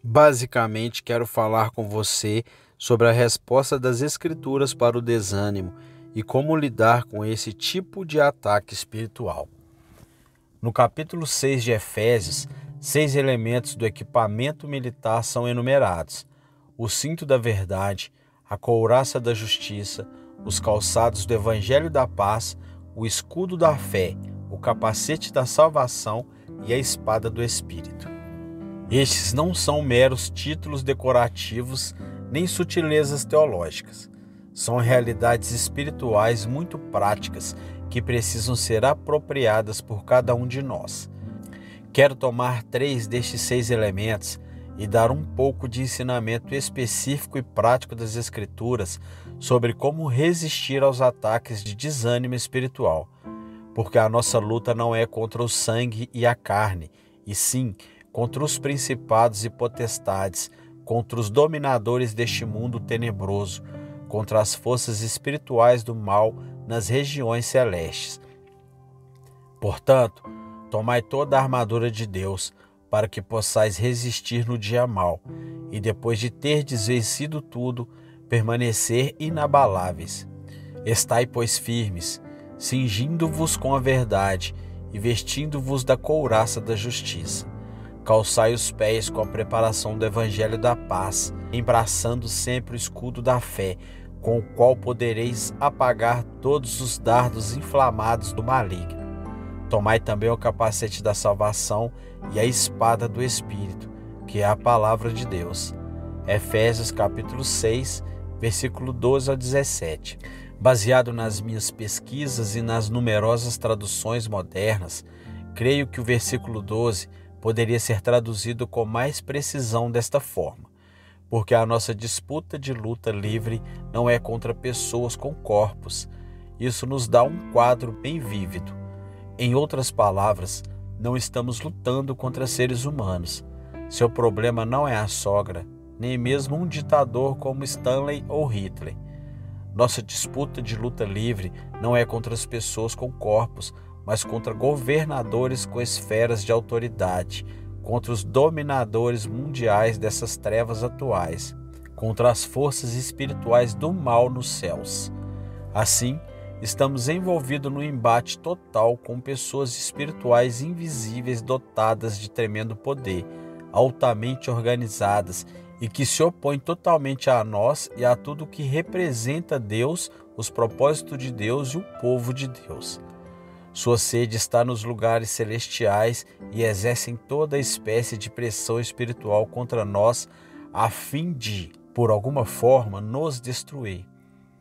Basicamente, quero falar com você sobre a resposta das Escrituras para o desânimo e como lidar com esse tipo de ataque espiritual. No capítulo 6 de Efésios, 6 elementos do equipamento militar são enumerados: o cinto da verdade, a couraça da justiça, os calçados do evangelho da paz, o escudo da fé, o capacete da salvação e a espada do Espírito. Estes não são meros títulos decorativos nem sutilezas teológicas. São realidades espirituais muito práticas que precisam ser apropriadas por cada um de nós. Quero tomar 3 destes 6 elementos e dar um pouco de ensinamento específico e prático das Escrituras sobre como resistir aos ataques de desânimo espiritual, porque a nossa luta não é contra o sangue e a carne, e sim contra os principados e potestades, contra os dominadores deste mundo tenebroso, contra as forças espirituais do mal nas regiões celestes. Portanto, tomai toda a armadura de Deus, para que possais resistir no dia mau, e depois de terdes vencido tudo, permanecer inabaláveis. Estai, pois, firmes, cingindo-vos com a verdade e vestindo-vos da couraça da justiça. Calçai os pés com a preparação do evangelho da paz, embraçando sempre o escudo da fé, com o qual podereis apagar todos os dardos inflamados do maligno. Tomai também o capacete da salvação e a espada do Espírito, que é a palavra de Deus. Efésios capítulo 6, versículo 12 ao 17. Baseado nas minhas pesquisas e nas numerosas traduções modernas, creio que o versículo 12 poderia ser traduzido com mais precisão desta forma, porque a nossa disputa de luta livre não é contra pessoas com corpos. Isso nos dá um quadro bem vívido. Em outras palavras, não estamos lutando contra seres humanos. Seu problema não é a sogra, nem mesmo um ditador como Stanley ou Hitler. Nossa disputa de luta livre não é contra as pessoas com corpos, mas contra governadores com esferas de autoridade, contra os dominadores mundiais dessas trevas atuais, contra as forças espirituais do mal nos céus. Assim, estamos envolvidos num embate total com pessoas espirituais invisíveis dotadas de tremendo poder, altamente organizadas e que se opõem totalmente a nós e a tudo que representa Deus, os propósitos de Deus e o povo de Deus. Sua sede está nos lugares celestiais e exercem toda espécie de pressão espiritual contra nós a fim de, por alguma forma, nos destruir.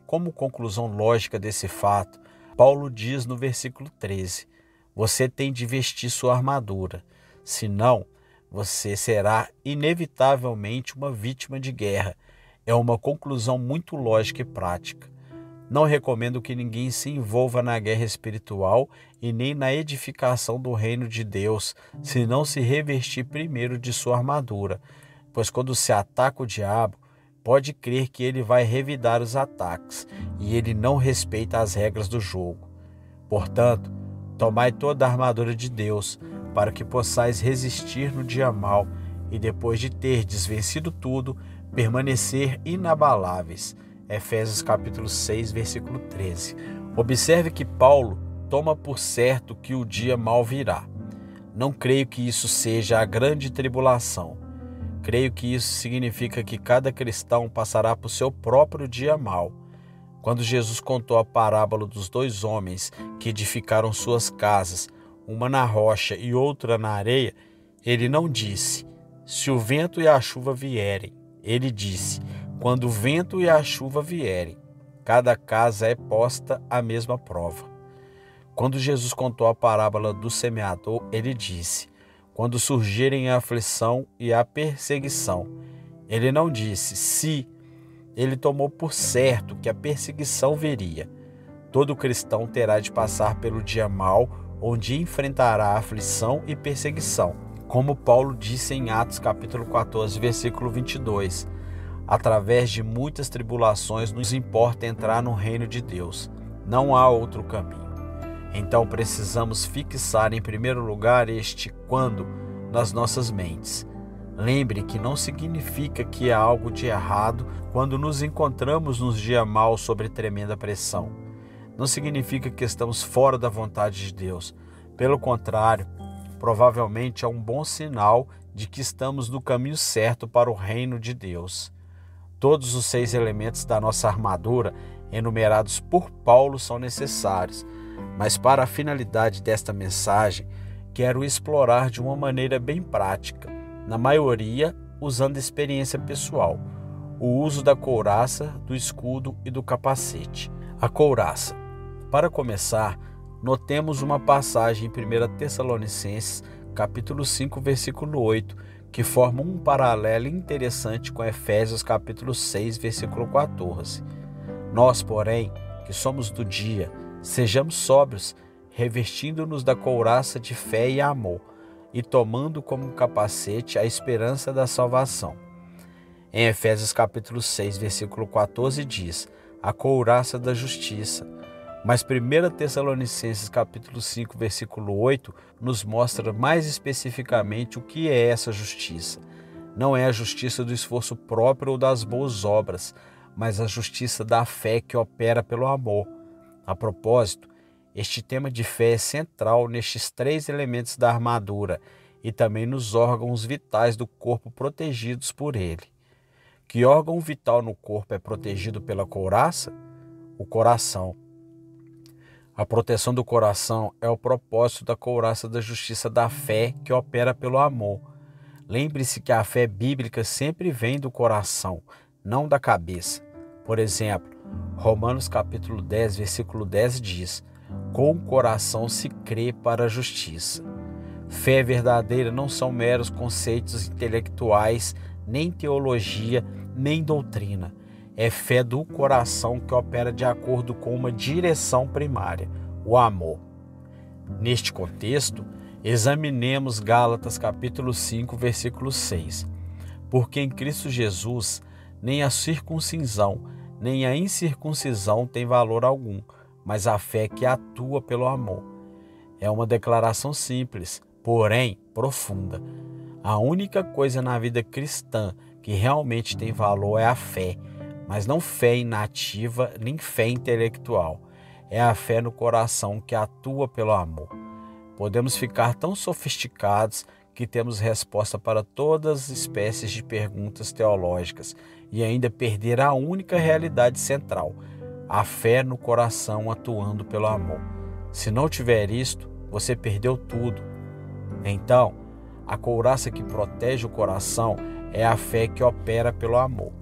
Como conclusão lógica desse fato, Paulo diz no versículo 13: você tem de vestir sua armadura, senão você será inevitavelmente uma vítima de guerra. É uma conclusão muito lógica e prática. Não recomendo que ninguém se envolva na guerra espiritual e nem na edificação do reino de Deus, se não se revestir primeiro de sua armadura, pois quando se ataca o diabo, pode crer que ele vai revidar os ataques, e ele não respeita as regras do jogo. Portanto, tomai toda a armadura de Deus, para que possais resistir no dia mau, e depois de terdes vencido tudo, permanecer inabaláveis. Efésios capítulo 6, versículo 13. Observe que Paulo toma por certo que o dia mau virá. Não creio que isso seja a grande tribulação. Creio que isso significa que cada cristão passará por seu próprio dia mau. Quando Jesus contou a parábola dos 2 homens que edificaram suas casas, uma na rocha e outra na areia, ele não disse: se o vento e a chuva vierem. Ele disse: quando o vento e a chuva vierem, cada casa é posta à mesma prova. Quando Jesus contou a parábola do semeador, ele disse: quando surgirem a aflição e a perseguição. Ele não disse se, ele tomou por certo que a perseguição viria. Todo cristão terá de passar pelo dia mau, onde enfrentará aflição e perseguição. Como Paulo disse em Atos capítulo 14, versículo 22, através de muitas tribulações nos importa entrar no reino de Deus. Não há outro caminho. Então precisamos fixar em primeiro lugar este quando nas nossas mentes. Lembre que não significa que há algo de errado quando nos encontramos nos dias maus sob tremenda pressão. Não significa que estamos fora da vontade de Deus. Pelo contrário, provavelmente é um bom sinal de que estamos no caminho certo para o reino de Deus. Todos os 6 elementos da nossa armadura, enumerados por Paulo, são necessários, mas para a finalidade desta mensagem, quero explorar de uma maneira bem prática, na maioria usando experiência pessoal, o uso da couraça, do escudo e do capacete. A couraça. Para começar, notemos uma passagem em 1 Tessalonicenses, capítulo 5, versículo 8, que forma um paralelo interessante com Efésios, capítulo 6, versículo 14. Nós, porém, que somos do dia, sejamos sóbrios, revestindo-nos da couraça de fé e amor, e tomando como capacete a esperança da salvação. Em Efésios capítulo 6, versículo 14 diz, a couraça da justiça. Mas 1 Tessalonicenses capítulo 5, versículo 8 nos mostra mais especificamente o que é essa justiça. Não é a justiça do esforço próprio ou das boas obras, mas a justiça da fé que opera pelo amor. A propósito, este tema de fé é central nestes 3 elementos da armadura e também nos órgãos vitais do corpo protegidos por ele. Que órgão vital no corpo é protegido pela couraça? O coração. A proteção do coração é o propósito da couraça da justiça da fé que opera pelo amor. Lembre-se que a fé bíblica sempre vem do coração, não da cabeça. Por exemplo, Romanos capítulo 10, versículo 10 diz, com o coração se crê para a justiça. Fé verdadeira não são meros conceitos intelectuais, nem teologia, nem doutrina. É fé do coração que opera de acordo com uma direção primária, o amor. Neste contexto, examinemos Gálatas capítulo 5, versículo 6. Porque em Cristo Jesus, nem a circuncisão, nem a incircuncisão tem valor algum, mas a fé que atua pelo amor. É uma declaração simples, porém profunda. A única coisa na vida cristã que realmente tem valor é a fé, mas não fé inativa nem fé intelectual. É a fé no coração que atua pelo amor. Podemos ficar tão sofisticados que temos resposta para todas as espécies de perguntas teológicas e ainda perder a única realidade central, a fé no coração atuando pelo amor. Se não tiver isto, você perdeu tudo. Então, a couraça que protege o coração é a fé que opera pelo amor.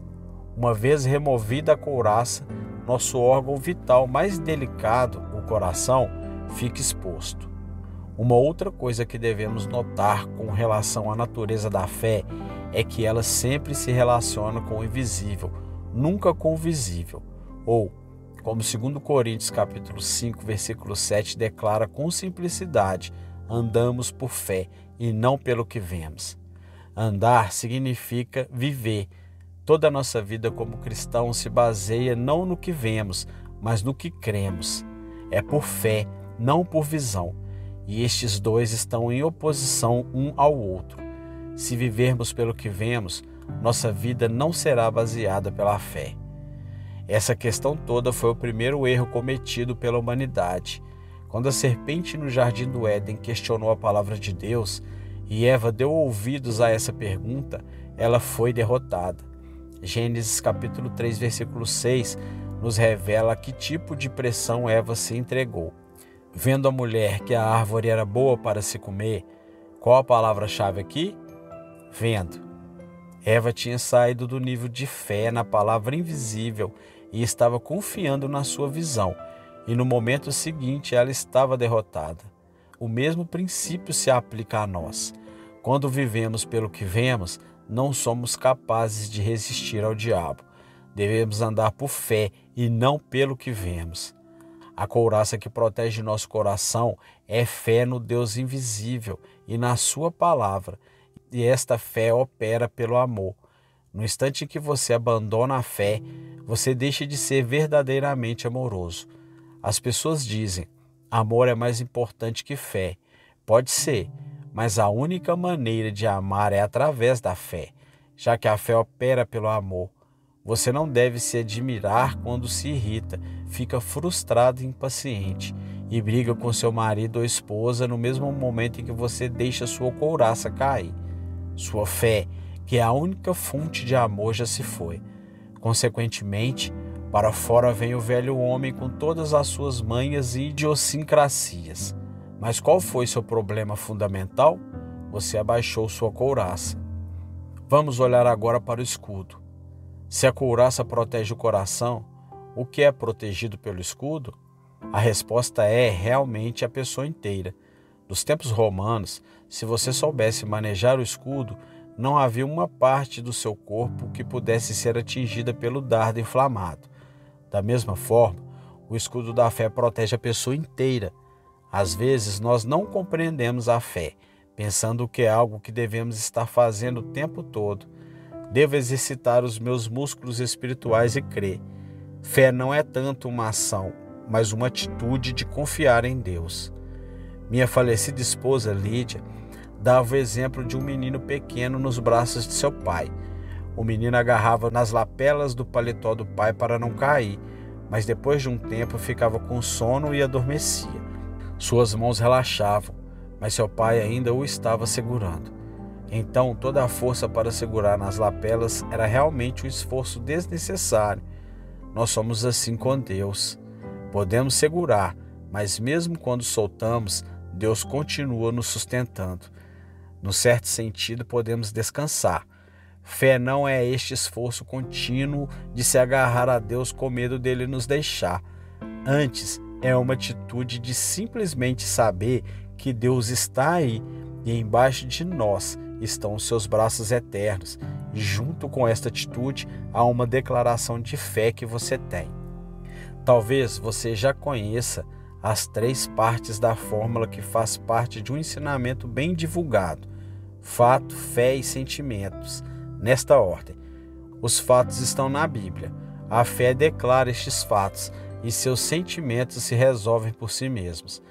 Uma vez removida a couraça, nosso órgão vital mais delicado, o coração, fica exposto. Uma outra coisa que devemos notar com relação à natureza da fé é que ela sempre se relaciona com o invisível, nunca com o visível. Ou, como 2 Coríntios capítulo 5, versículo 7 declara com simplicidade, andamos por fé e não pelo que vemos. Andar significa viver. Toda a nossa vida como cristãos se baseia não no que vemos, mas no que cremos. É por fé, não por visão. E estes dois estão em oposição um ao outro. Se vivermos pelo que vemos, nossa vida não será baseada pela fé. Essa questão toda foi o primeiro erro cometido pela humanidade. Quando a serpente no jardim do Éden questionou a palavra de Deus e Eva deu ouvidos a essa pergunta, ela foi derrotada. Gênesis capítulo 3, versículo 6 nos revela a que tipo de pressão Eva se entregou. Vendo a mulher que a árvore era boa para se comer, qual a palavra-chave aqui? Vendo. Eva tinha saído do nível de fé na palavra invisível e estava confiando na sua visão, e no momento seguinte ela estava derrotada. O mesmo princípio se aplica a nós. Quando vivemos pelo que vemos, não somos capazes de resistir ao diabo. Devemos andar por fé e não pelo que vemos. A couraça que protege nosso coração é fé no Deus invisível e na sua palavra, e esta fé opera pelo amor. No instante em que você abandona a fé, você deixa de ser verdadeiramente amoroso. As pessoas dizem, amor é mais importante que fé. Pode ser, mas a única maneira de amar é através da fé, já que a fé opera pelo amor. Você não deve se admirar quando se irrita, fica frustrado e impaciente e briga com seu marido ou esposa no mesmo momento em que você deixa sua couraça cair. Sua fé, que é a única fonte de amor, já se foi. Consequentemente, para fora vem o velho homem com todas as suas manhas e idiosincrasias. Mas qual foi seu problema fundamental? Você abaixou sua couraça. Vamos olhar agora para o escudo. Se a couraça protege o coração, o que é protegido pelo escudo? A resposta é realmente a pessoa inteira. Nos tempos romanos, se você soubesse manejar o escudo, não havia uma parte do seu corpo que pudesse ser atingida pelo dardo inflamado. Da mesma forma, o escudo da fé protege a pessoa inteira. Às vezes, nós não compreendemos a fé, pensando que é algo que devemos estar fazendo o tempo todo. Devo exercitar os meus músculos espirituais e crer. Fé não é tanto uma ação, mas uma atitude de confiar em Deus. Minha falecida esposa, Lídia, dava o exemplo de um menino pequeno nos braços de seu pai. O menino agarrava nas lapelas do paletó do pai para não cair, mas depois de um tempo ficava com sono e adormecia. Suas mãos relaxavam, mas seu pai ainda o estava segurando. Então, toda a força para segurar nas lapelas era realmente um esforço desnecessário. Nós somos assim com Deus. Podemos segurar, mas mesmo quando soltamos, Deus continua nos sustentando. No certo sentido, podemos descansar. Fé não é este esforço contínuo de se agarrar a Deus com medo dele nos deixar. Antes, é uma atitude de simplesmente saber que Deus está aí e embaixo de nós estão os seus braços eternos. E junto com esta atitude, há uma declaração de fé que você tem. Talvez você já conheça as 3 partes da fórmula que faz parte de um ensinamento bem divulgado: fato, fé e sentimentos. Nesta ordem, os fatos estão na Bíblia. A fé declara estes fatos e seus sentimentos se resolvem por si mesmos.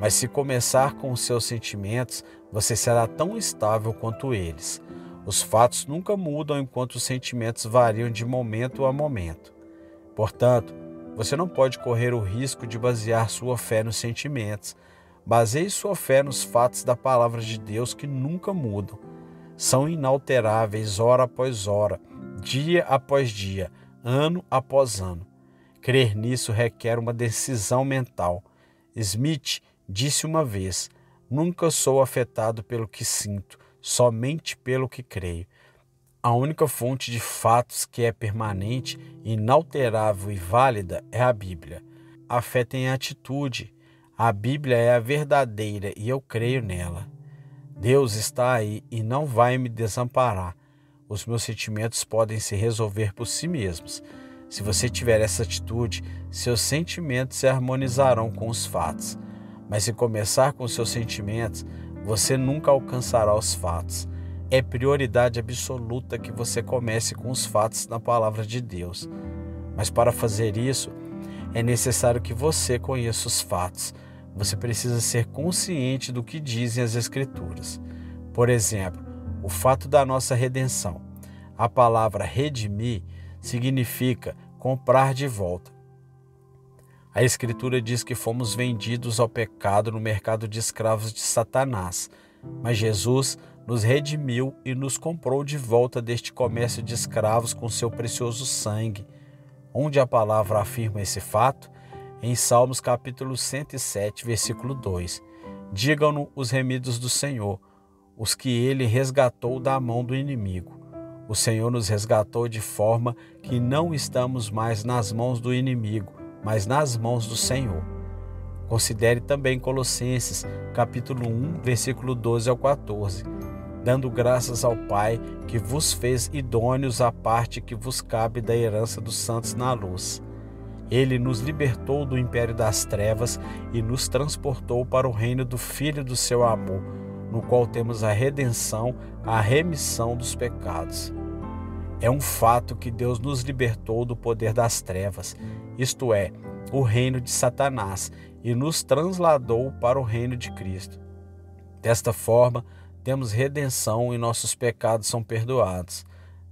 Mas se começar com os seus sentimentos, você será tão estável quanto eles. Os fatos nunca mudam enquanto os sentimentos variam de momento a momento. Portanto, você não pode correr o risco de basear sua fé nos sentimentos. Baseie sua fé nos fatos da palavra de Deus que nunca mudam. São inalteráveis hora após hora, dia após dia, ano após ano. Crer nisso requer uma decisão mental. Smith disse uma vez: nunca sou afetado pelo que sinto, somente pelo que creio. A única fonte de fatos que é permanente, inalterável e válida é a Bíblia. A fé tem atitude. A Bíblia é a verdadeira e eu creio nela. Deus está aí e não vai me desamparar. Os meus sentimentos podem se resolver por si mesmos. Se você tiver essa atitude, seus sentimentos se harmonizarão com os fatos. Mas se começar com seus sentimentos, você nunca alcançará os fatos. É prioridade absoluta que você comece com os fatos na palavra de Deus. Mas para fazer isso, é necessário que você conheça os fatos. Você precisa ser consciente do que dizem as Escrituras. Por exemplo, o fato da nossa redenção. A palavra redimir significa comprar de volta. A Escritura diz que fomos vendidos ao pecado no mercado de escravos de Satanás, mas Jesus nos redimiu e nos comprou de volta deste comércio de escravos com seu precioso sangue. Onde a palavra afirma esse fato? Em Salmos capítulo 107, versículo 2. Digam-no os remidos do Senhor, os que ele resgatou da mão do inimigo. O Senhor nos resgatou de forma que não estamos mais nas mãos do inimigo, mas nas mãos do Senhor. Considere também Colossenses, capítulo 1, versículo 12 ao 14. Dando graças ao Pai que vos fez idôneos à parte que vos cabe da herança dos santos na luz. Ele nos libertou do império das trevas e nos transportou para o reino do Filho do seu amor, no qual temos a redenção, a remissão dos pecados. É um fato que Deus nos libertou do poder das trevas, isto é, o reino de Satanás, e nos trasladou para o reino de Cristo. Desta forma, temos redenção e nossos pecados são perdoados.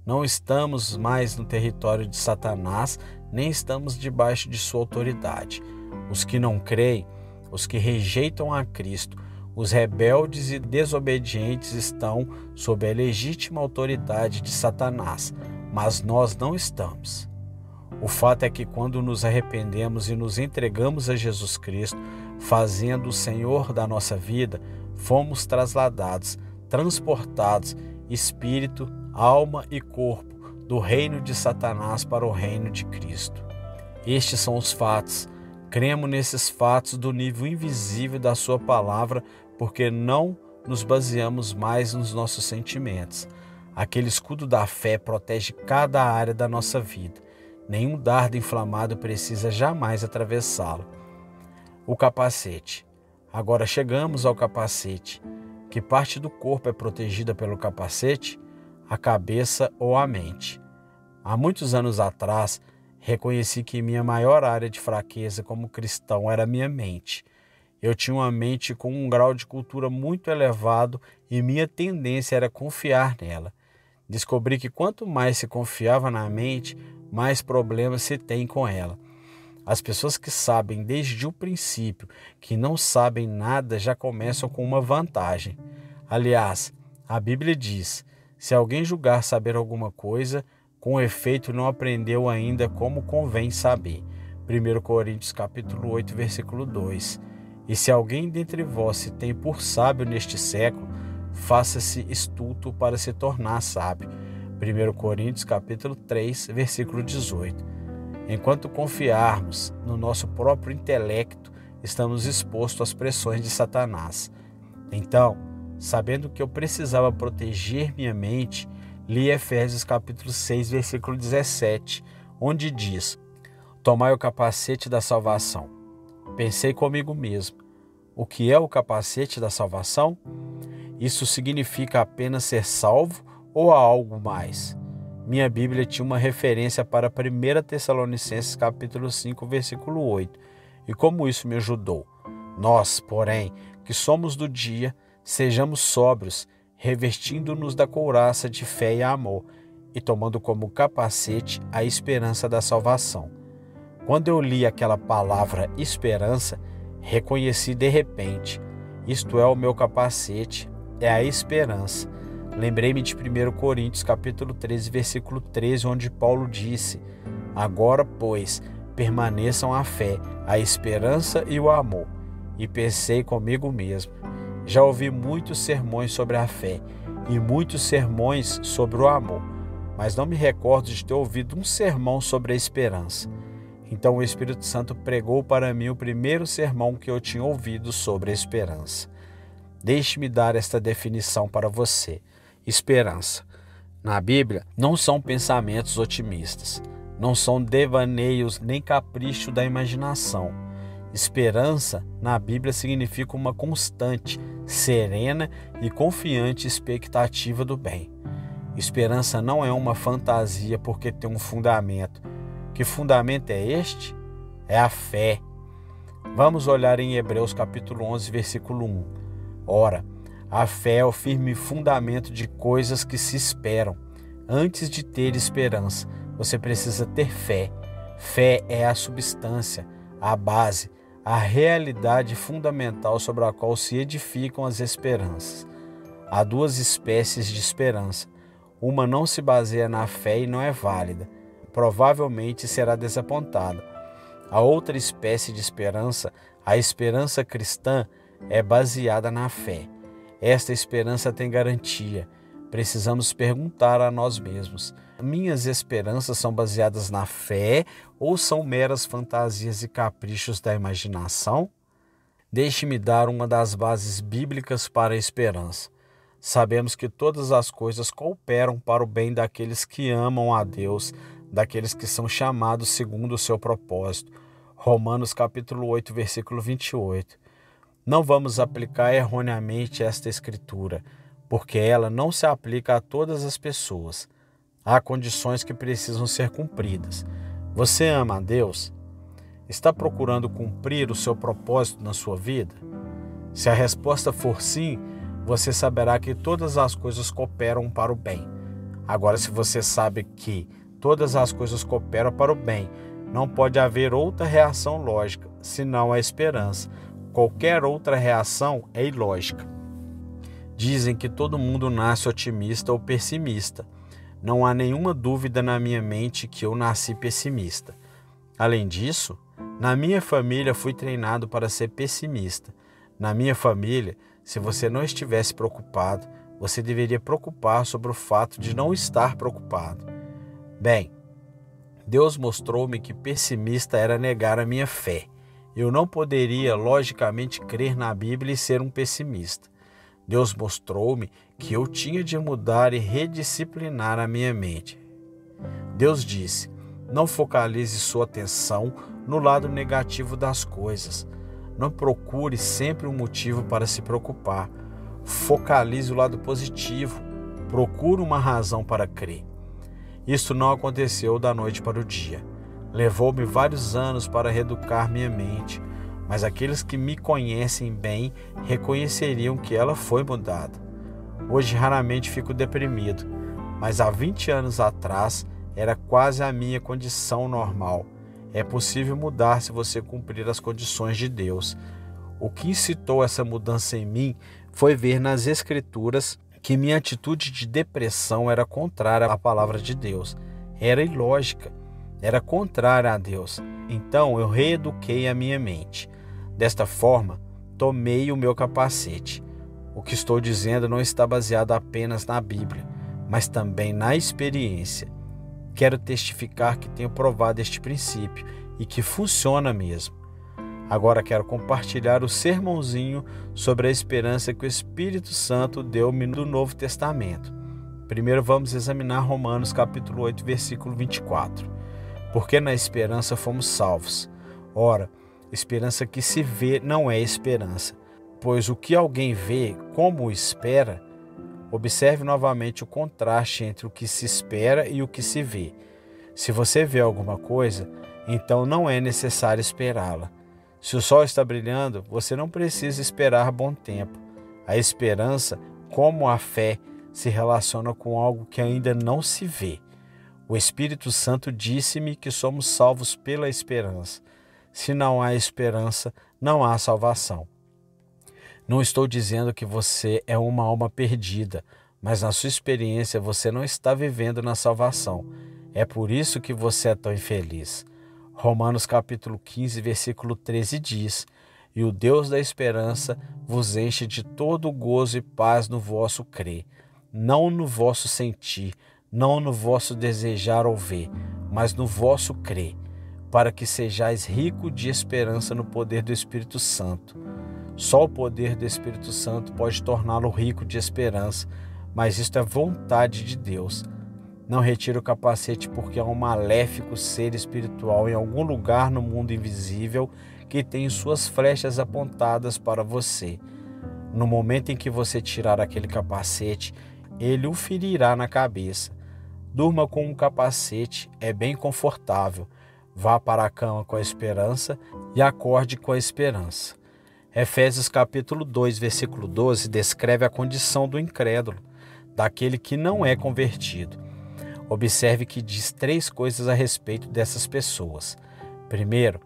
Não estamos mais no território de Satanás, nem estamos debaixo de sua autoridade. Os que não creem, os que rejeitam a Cristo, os rebeldes e desobedientes estão sob a legítima autoridade de Satanás, mas nós não estamos. O fato é que quando nos arrependemos e nos entregamos a Jesus Cristo, fazendo o Senhor da nossa vida, fomos trasladados, transportados, espírito, alma e corpo, do reino de Satanás para o reino de Cristo. Estes são os fatos. Cremos nesses fatos do nível invisível da sua palavra, porque não nos baseamos mais nos nossos sentimentos. Aquele escudo da fé protege cada área da nossa vida. Nenhum dardo inflamado precisa jamais atravessá-lo. O capacete. Agora chegamos ao capacete. Que parte do corpo é protegida pelo capacete? A cabeça ou a mente. Há muitos anos atrás, reconheci que minha maior área de fraqueza como cristão era minha mente. Eu tinha uma mente com um grau de cultura muito elevado e minha tendência era confiar nela. Descobri que quanto mais se confiava na mente, mais problemas se tem com ela. As pessoas que sabem desde o princípio que não sabem nada já começam com uma vantagem. Aliás, a Bíblia diz: se alguém julgar saber alguma coisa, com efeito não aprendeu ainda como convém saber. 1 Coríntios capítulo 8, versículo 2. E se alguém dentre vós se tem por sábio neste século, faça-se estulto para se tornar sábio. 1 Coríntios capítulo 3, versículo 18. Enquanto confiarmos no nosso próprio intelecto, estamos expostos às pressões de Satanás. Então, sabendo que eu precisava proteger minha mente, li Efésios capítulo 6, versículo 17, onde diz: tomai o capacete da salvação. Pensei comigo mesmo, o que é o capacete da salvação? Isso significa apenas ser salvo ou há algo mais? Minha Bíblia tinha uma referência para 1 Tessalonicenses capítulo 5, versículo 8. E como isso me ajudou? Nós, porém, que somos do dia, sejamos sóbrios, revestindo-nos da couraça de fé e amor, e tomando como capacete a esperança da salvação. Quando eu li aquela palavra esperança, reconheci de repente, isto é o meu capacete, é a esperança. Lembrei-me de 1 Coríntios capítulo 13, versículo 13, onde Paulo disse: agora, pois, permaneçam a fé, a esperança e o amor. E pensei comigo mesmo, já ouvi muitos sermões sobre a fé e muitos sermões sobre o amor, mas não me recordo de ter ouvido um sermão sobre a esperança. Então o Espírito Santo pregou para mim o primeiro sermão que eu tinha ouvido sobre a esperança. Deixe-me dar esta definição para você. Esperança. Na Bíblia, não são pensamentos otimistas, não são devaneios nem capricho da imaginação. Esperança, na Bíblia, significa uma constante, serena e confiante expectativa do bem. Esperança não é uma fantasia porque tem um fundamento. Que fundamento é este? É a fé. Vamos olhar em Hebreus capítulo 11, versículo 1. Ora, a fé é o firme fundamento de coisas que se esperam. Antes de ter esperança, você precisa ter fé. Fé é a substância, a base, a realidade fundamental sobre a qual se edificam as esperanças. Há duas espécies de esperança. Uma não se baseia na fé e não é válida. Provavelmente será desapontada. A outra espécie de esperança, a esperança cristã, é baseada na fé. Esta esperança tem garantia. Precisamos perguntar a nós mesmos: minhas esperanças são baseadas na fé ou são meras fantasias e caprichos da imaginação? Deixe-me dar uma das bases bíblicas para a esperança. Sabemos que todas as coisas cooperam para o bem daqueles que amam a Deus, daqueles que são chamados segundo o seu propósito. Romanos capítulo 8, versículo 28. Não vamos aplicar erroneamente esta escritura, porque ela não se aplica a todas as pessoas. Há condições que precisam ser cumpridas. Você ama a Deus? Está procurando cumprir o seu propósito na sua vida? Se a resposta for sim, você saberá que todas as coisas cooperam para o bem. Agora, se você sabe que todas as coisas cooperam para o bem, não pode haver outra reação lógica, senão a esperança. Qualquer outra reação é ilógica. Dizem que todo mundo nasce otimista ou pessimista. Não há nenhuma dúvida na minha mente que eu nasci pessimista. Além disso, na minha família fui treinado para ser pessimista. Na minha família, se você não estivesse preocupado, você deveria preocupar sobre o fato de não estar preocupado. Bem, Deus mostrou-me que pessimista era negar a minha fé. Eu não poderia, logicamente, crer na Bíblia e ser um pessimista. Deus mostrou-me que eu tinha de mudar e redisciplinar a minha mente. Deus disse: não focalize sua atenção no lado negativo das coisas. Não procure sempre um motivo para se preocupar. Focalize o lado positivo. Procure uma razão para crer. Isso não aconteceu da noite para o dia. Levou-me vários anos para reeducar minha mente, mas aqueles que me conhecem bem reconheceriam que ela foi mudada. Hoje raramente fico deprimido, mas há 20 anos atrás era quase a minha condição normal. É possível mudar se você cumprir as condições de Deus. O que incitou essa mudança em mim foi ver nas Escrituras que minha atitude de depressão era contrária à palavra de Deus. Era ilógica, era contrária a Deus. Então eu reeduquei a minha mente. Desta forma, tomei o meu capacete. O que estou dizendo não está baseado apenas na Bíblia, mas também na experiência. Quero testificar que tenho provado este princípio e que funciona mesmo. Agora quero compartilhar o sermãozinho sobre a esperança que o Espírito Santo deu-me do Novo Testamento. Primeiro vamos examinar Romanos capítulo 8, versículo 24. Porque na esperança fomos salvos. Ora, esperança que se vê não é esperança, pois o que alguém vê, como o espera, observe novamente o contraste entre o que se espera e o que se vê. Se você vê alguma coisa, então não é necessário esperá-la. Se o sol está brilhando, você não precisa esperar bom tempo. A esperança, como a fé, se relaciona com algo que ainda não se vê. O Espírito Santo disse-me que somos salvos pela esperança. Se não há esperança, não há salvação. Não estou dizendo que você é uma alma perdida, mas na sua experiência você não está vivendo na salvação. É por isso que você é tão infeliz. Romanos capítulo 15, versículo 13 diz: E o Deus da esperança vos enche de todo o gozo e paz no vosso crer, não no vosso sentir, não no vosso desejar ou ver, mas no vosso crer, para que sejais rico de esperança no poder do Espírito Santo. Só o poder do Espírito Santo pode torná-lo rico de esperança, mas isto é vontade de Deus. Não retire o capacete porque há um maléfico ser espiritual em algum lugar no mundo invisível que tem suas flechas apontadas para você. No momento em que você tirar aquele capacete, ele o ferirá na cabeça. Durma com um capacete, é bem confortável. Vá para a cama com a esperança e acorde com a esperança. Efésios capítulo 2, versículo 12 descreve a condição do incrédulo, daquele que não é convertido. Observe que diz 3 coisas a respeito dessas pessoas. Primeiro,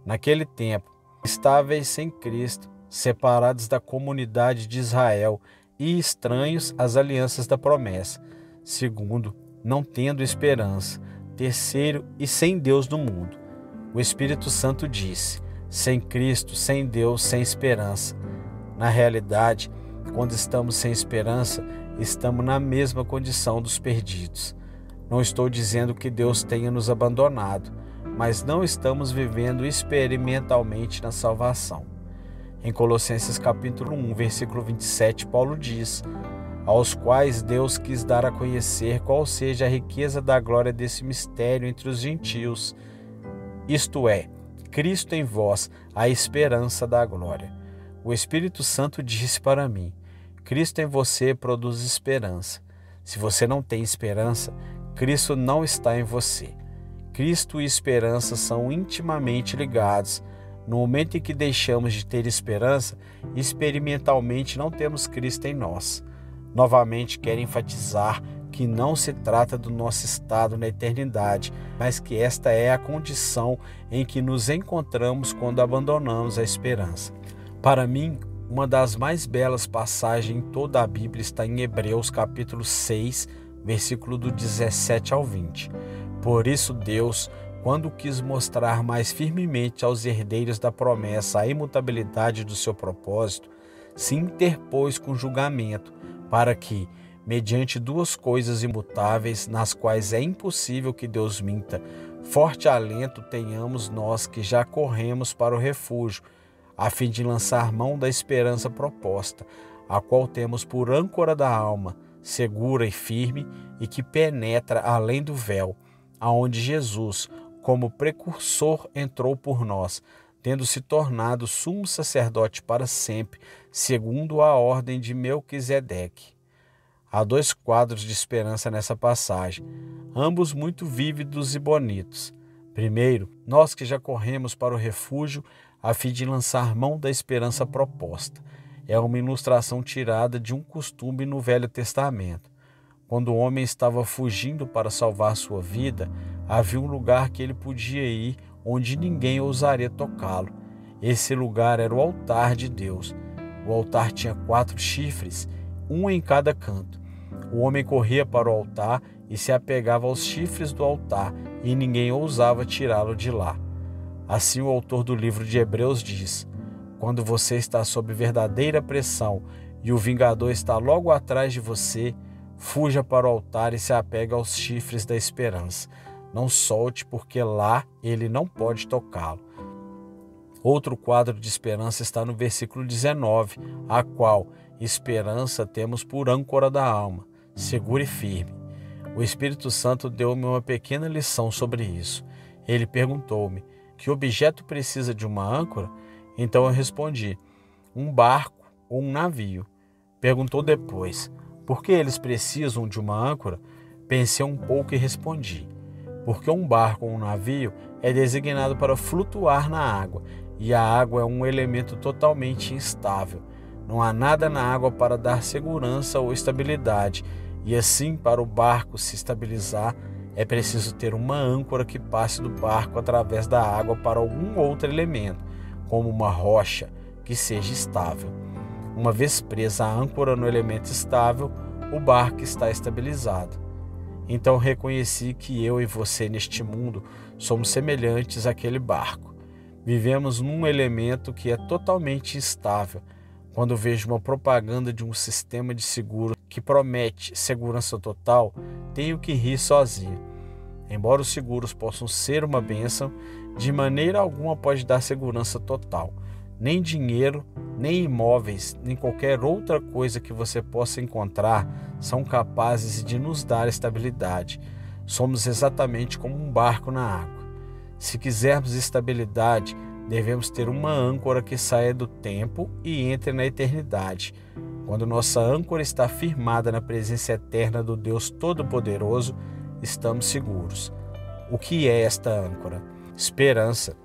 naquele tempo, estáveis sem Cristo, separados da comunidade de Israel e estranhos às alianças da promessa. Segundo, não tendo esperança. Terceiro, e sem Deus no mundo. O Espírito Santo disse: sem Cristo, sem Deus, sem esperança. Na realidade, quando estamos sem esperança, estamos na mesma condição dos perdidos. Não estou dizendo que Deus tenha nos abandonado, mas não estamos vivendo experimentalmente na salvação. Em Colossenses capítulo 1, versículo 27, Paulo diz: aos quais Deus quis dar a conhecer qual seja a riqueza da glória desse mistério entre os gentios, isto é, Cristo em vós, a esperança da glória. O Espírito Santo disse para mim: Cristo em você produz esperança. Se você não tem esperança, Cristo não está em você. Cristo e esperança são intimamente ligados, No momento em que deixamos de ter esperança, experimentalmente não temos Cristo em nós. Novamente, quero enfatizar que não se trata do nosso estado na eternidade, mas que esta é a condição em que nos encontramos quando abandonamos a esperança. Para mim, uma das mais belas passagens em toda a Bíblia está em Hebreus capítulo 6, versículo do 17 ao 20. Por isso Deus, quando quis mostrar mais firmemente aos herdeiros da promessa a imutabilidade do seu propósito, se interpôs com julgamento, para que, mediante duas coisas imutáveis, nas quais é impossível que Deus minta, forte alento tenhamos nós que já corremos para o refúgio, a fim de lançar mão da esperança proposta, a qual temos por âncora da alma, segura e firme, e que penetra além do véu, aonde Jesus, como precursor, entrou por nós, tendo se tornado sumo sacerdote para sempre, segundo a ordem de Melquisedeque. Há dois quadros de esperança nessa passagem, ambos muito vívidos e bonitos. Primeiro, nós que já corremos para o refúgio a fim de lançar mão da esperança proposta. É uma ilustração tirada de um costume no Velho Testamento. Quando o homem estava fugindo para salvar sua vida, havia um lugar que ele podia ir onde ninguém ousaria tocá-lo. Esse lugar era o altar de Deus. O altar tinha 4 chifres, um em cada canto. O homem corria para o altar e se apegava aos chifres do altar, e ninguém ousava tirá-lo de lá. Assim o autor do livro de Hebreus diz: quando você está sob verdadeira pressão e o vingador está logo atrás de você, fuja para o altar e se apegue aos chifres da esperança. Não solte, porque lá ele não pode tocá-lo. Outro quadro de esperança está no versículo 19, a qual esperança temos por âncora da alma, segura e firme. O Espírito Santo deu-me uma pequena lição sobre isso. Ele perguntou-me: que objeto precisa de uma âncora? Então eu respondi: um barco ou um navio. Perguntou depois: por que eles precisam de uma âncora? Pensei um pouco e respondi: porque um barco ou um navio é designado para flutuar na água, e a água é um elemento totalmente instável. Não há nada na água para dar segurança ou estabilidade, e assim, para o barco se estabilizar, é preciso ter uma âncora que passe do barco através da água para algum outro elemento, como uma rocha, que seja estável. Uma vez presa a âncora no elemento estável, o barco está estabilizado. Então reconheci que eu e você neste mundo somos semelhantes àquele barco. Vivemos num elemento que é totalmente instável. Quando vejo uma propaganda de um sistema de seguro que promete segurança total, tenho que rir sozinho. Embora os seguros possam ser uma bênção, de maneira alguma pode dar segurança total. Nem dinheiro, nem imóveis, nem qualquer outra coisa que você possa encontrar são capazes de nos dar estabilidade. Somos exatamente como um barco na água. Se quisermos estabilidade, devemos ter uma âncora que saia do tempo e entre na eternidade. Quando nossa âncora está firmada na presença eterna do Deus Todo-Poderoso, estamos seguros. O que é esta âncora? Esperança.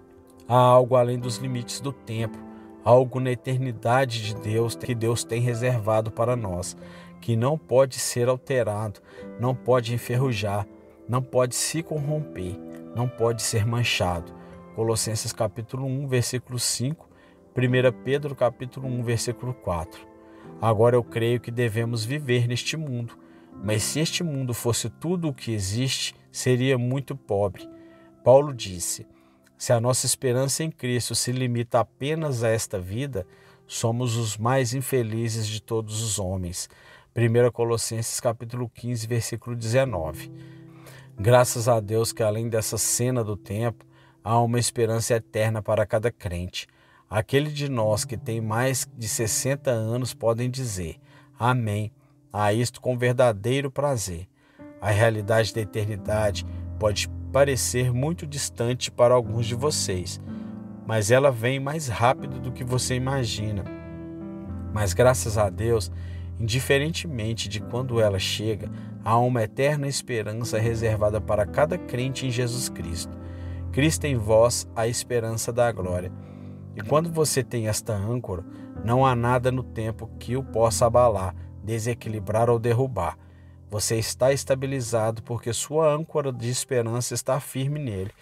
Há algo além dos limites do tempo, algo na eternidade de Deus que Deus tem reservado para nós, que não pode ser alterado, não pode enferrujar, não pode se corromper, não pode ser manchado. Colossenses capítulo 1, versículo 5, 1 Pedro capítulo 1, versículo 4. Agora eu creio que devemos viver neste mundo, mas se este mundo fosse tudo o que existe, seria muito pobre. Paulo disse: se a nossa esperança em Cristo se limita apenas a esta vida, somos os mais infelizes de todos os homens. 1 Colossenses capítulo 15, versículo 19. Graças a Deus que além dessa cena do tempo, há uma esperança eterna para cada crente. Aquele de nós que tem mais de 60 anos podem dizer: amém, a isto com verdadeiro prazer. A realidade da eternidade pode parecer muito distante para alguns de vocês, mas ela vem mais rápido do que você imagina. Mas graças a Deus, indiferentemente de quando ela chega, há uma eterna esperança reservada para cada crente em Jesus Cristo. Cristo em vós, a esperança da glória. E quando você tem esta âncora, não há nada no tempo que o possa abalar, desequilibrar ou derrubar. Você está estabilizado porque sua âncora de esperança está firme nele.